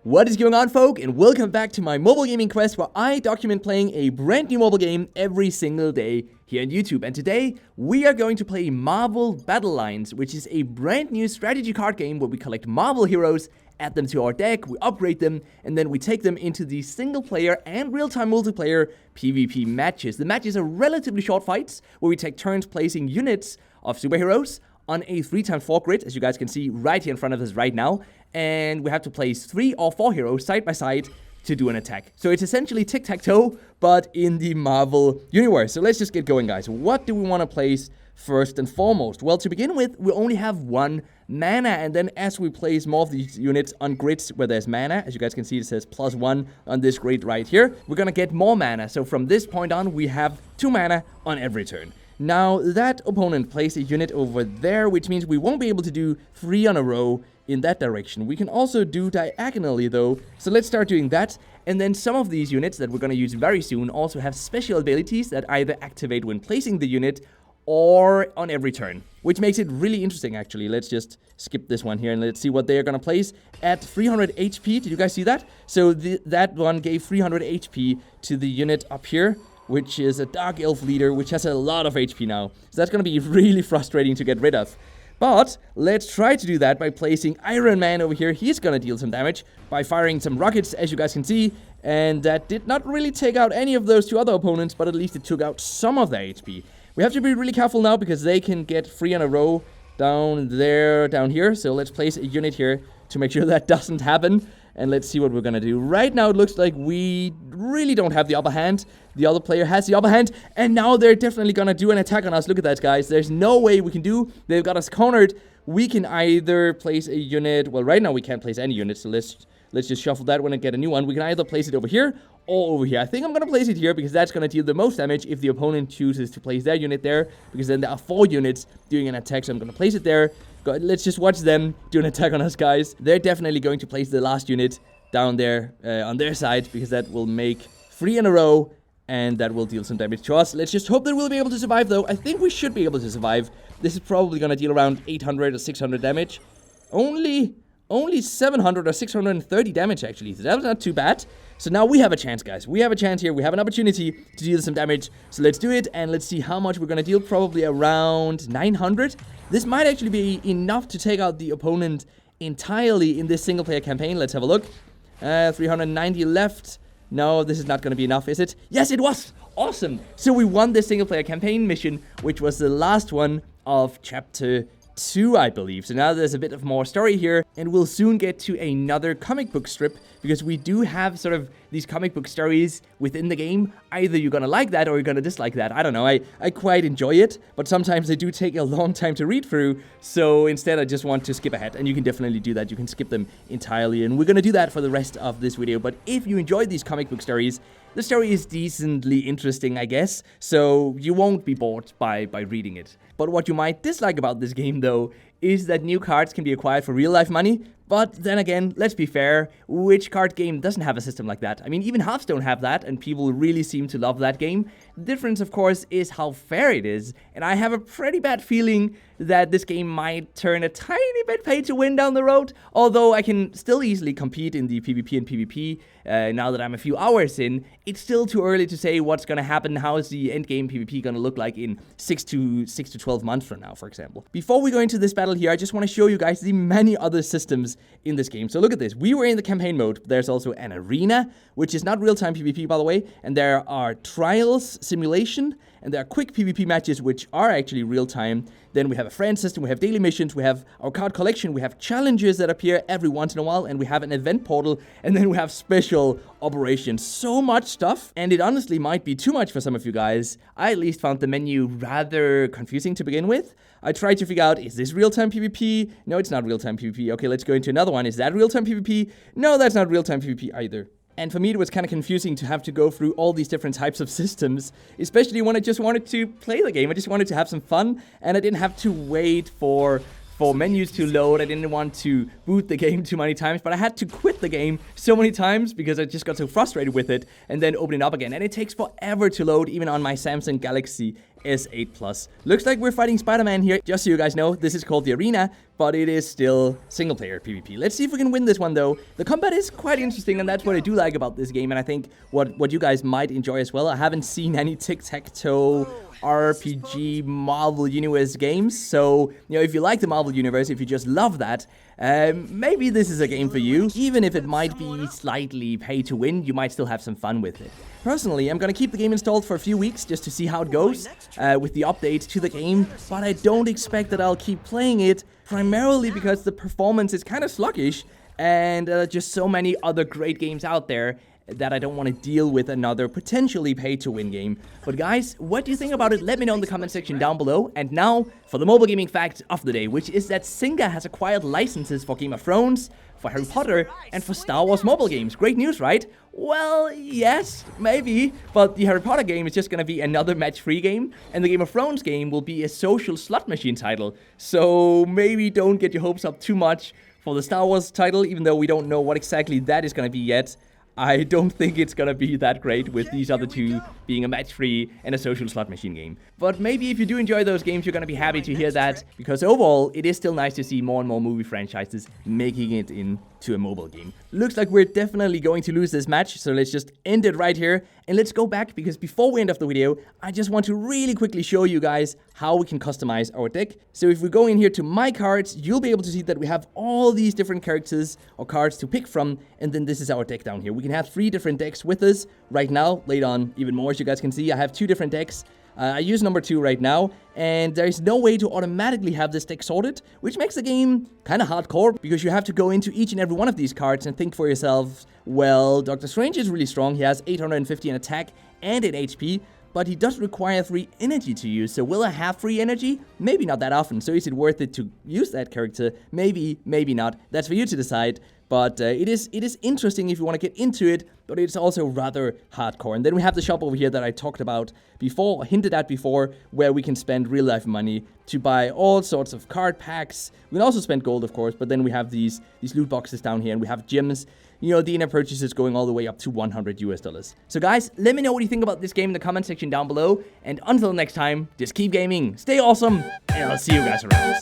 What is going on, folk, and welcome back to my mobile gaming quest where I document playing a brand new mobile game every single day here on YouTube. And today, we are going to play Marvel Battle Lines, which is a brand new strategy card game where we collect Marvel heroes, add them to our deck, we upgrade them, and then we take them into the single player and real-time multiplayer PvP matches. The matches are relatively short fights where we take turns placing units of superheroes on a 3x4 grid, as you guys can see right here in front of us right now. And we have to place 3 or 4 heroes side by side to do an attack. So it's essentially TIC-TAC-TOE, but in the Marvel universe. So let's just get going, guys. What do we want to place first and foremost? Well, to begin with, we only have 1 mana, and then as we place more of these units on grids where there's mana, as you guys can see, it says +1 on this grid right here, we're gonna get more mana. So from this point on, we have 2 mana on every turn. Now, that opponent placed a unit over there, which means we won't be able to do 3 on a row in that direction. We can also do diagonally, though, so let's start doing that. And then some of these units that we're going to use very soon also have special abilities that either activate when placing the unit or on every turn, which makes it really interesting, actually. Let's just skip this one here and let's see what they're going to place at 300 HP. Did you guys see that? So that one gave 300 HP to the unit up here, which is a Dark Elf leader, which has a lot of HP now. So that's going to be really frustrating to get rid of. But let's try to do that by placing Iron Man over here. He's going to deal some damage by firing some rockets, as you guys can see. And that did not really take out any of those 2 other opponents, but at least it took out some of their HP. We have to be really careful now because they can get 3 in a row down there, down here. So let's place a unit here to make sure that doesn't happen. And let's see what we're going to do. Right now, it looks like we really don't have the upper hand. The other player has the upper hand. And now they're definitely going to do an attack on us. Look at that, guys. There's no way we can do. They've got us cornered. We can either place a unit. Well, right now, we can't place any unit. So let's just shuffle that one and get a new one. We can either place it over here or over here. I think I'm going to place it here because that's going to deal the most damage if the opponent chooses to place their unit there. Because then there are 4 units doing an attack. So I'm going to place it there. Let's just watch them do an attack on us, guys. They're definitely going to place the last unit down there on their side, because that will make 3 in a row, and that will deal some damage to us. Let's just hope that we'll be able to survive, though. I think we should be able to survive. This is probably going to deal around 800 or 600 damage. Only 700 or 630 damage, actually. So that was not too bad. So now we have a chance, guys. We have a chance here. We have an opportunity to deal some damage. So let's do it, and let's see how much we're going to deal. Probably around 900. This might actually be enough to take out the opponent entirely in this single-player campaign. Let's have a look. 390 left. No, this is not going to be enough, is it? Yes, it was! Awesome! So we won this single-player campaign mission, which was the last one of Chapter 2, I believe. So now there's a bit of more story here, and we'll soon get to another comic book strip, because we do have sort of these comic book stories within the game. Either you're gonna like that or you're gonna dislike that. I don't know. I quite enjoy it, but sometimes they do take a long time to read through, so instead I just want to skip ahead, and you can definitely do that. You can skip them entirely, and we're gonna do that for the rest of this video. But if you enjoyed these comic book stories, the story is decently interesting, I guess, so you won't be bored by reading it. But what you might dislike about this game, though, is that new cards can be acquired for real-life money. But then again, let's be fair, which card game doesn't have a system like that? I mean, even Hearthstone have that, and people really seem to love that game. The difference, of course, is how fair it is, and I have a pretty bad feeling that this game might turn a tiny bit pay to win down the road, although I can still easily compete in the PvP and PvP now that I'm a few hours in. It's still too early to say what's going to happen. How is the endgame PvP going to look like in 6 to 12 months from now, for example. Before we go into this battle here, I just want to show you guys the many other systems in this game. So look at this. We were in the campaign mode. There's also an arena, which is not real-time PvP, by the way, and there are trials, simulation, and there are quick PvP matches, which are actually real-time. Then we have a friend system, we have daily missions, we have our card collection, we have challenges that appear every once in a while, and we have an event portal, and then we have special operations. So much stuff, and it honestly might be too much for some of you guys. I at least found the menu rather confusing to begin with. I tried to figure out, is this real-time PvP? No, it's not real-time PvP. Okay, let's go into another one. Is that real-time PvP? No, that's not real-time PvP either. And for me, it was kind of confusing to have to go through all these different types of systems, especially when I just wanted to play the game. I just wanted to have some fun, and I didn't have to wait for menus to load. I didn't want to boot the game too many times, but I had to quit the game so many times because I just got so frustrated with it, and then open it up again. And it takes forever to load, even on my Samsung Galaxy S8 Plus. Looks like we're fighting Spider-Man here. Just so you guys know, this is called the Arena, but it is still single-player PvP. Let's see if we can win this one, though. The combat is quite interesting, and that's what I do like about this game, and I think what you guys might enjoy as well. I haven't seen any TIC-TAC-TOE RPG Marvel Universe games, so, you know, if you like the Marvel Universe, if you just love that, maybe this is a game for you. Even if it might be slightly pay to win, you might still have some fun with it. Personally, I'm gonna keep the game installed for a few weeks just to see how it goes with the update to the game, but I don't expect that I'll keep playing it, primarily because the performance is kind of sluggish and just so many other great games out there that I don't want to deal with another potentially pay-to-win game. But guys, what do you think about it? Let me know in the comment section down below. And now, for the mobile gaming fact of the day, which is that Zynga has acquired licenses for Game of Thrones, for Harry Potter, and for Star Wars mobile games. Great news, right? Well, yes, maybe, but the Harry Potter game is just gonna be another match-free game, and the Game of Thrones game will be a social slot machine title. So maybe don't get your hopes up too much for the Star Wars title, even though we don't know what exactly that is gonna be yet. I don't think it's gonna be that great with these other two being a match-free and a social slot machine game. But maybe if you do enjoy those games, you're gonna be happy to hear that, because overall, it is still nice to see more and more movie franchises making it into a mobile game. Looks like we're definitely going to lose this match, so let's just end it right here. And let's go back, because before we end off the video, I just want to really quickly show you guys how we can customize our deck. So if we go in here to my cards, you'll be able to see that we have all these different characters or cards to pick from, and then this is our deck down here. We can have 3 different decks with us right now. Later on, even more, as you guys can see, I have 2 different decks. I use number 2 right now, and there's no way to automatically have this deck sorted, which makes the game kind of hardcore, because you have to go into each and every one of these cards and think for yourself, well, Doctor Strange is really strong. He has 850 in attack and in HP, but he does require 3 energy to use. So will I have 3 energy? Maybe not that often. So is it worth it to use that character? Maybe, maybe not. That's for you to decide. But it is interesting if you want to get into it, but it's also rather hardcore. And then we have the shop over here that I talked about before, or hinted at before, where we can spend real-life money to buy all sorts of card packs. We can also spend gold, of course, but then we have these loot boxes down here, and we have gems. You know, the in-app purchases going all the way up to $100 US. So guys, let me know what you think about this game in the comment section down below. And until next time, just keep gaming, stay awesome, and I'll see you guys around.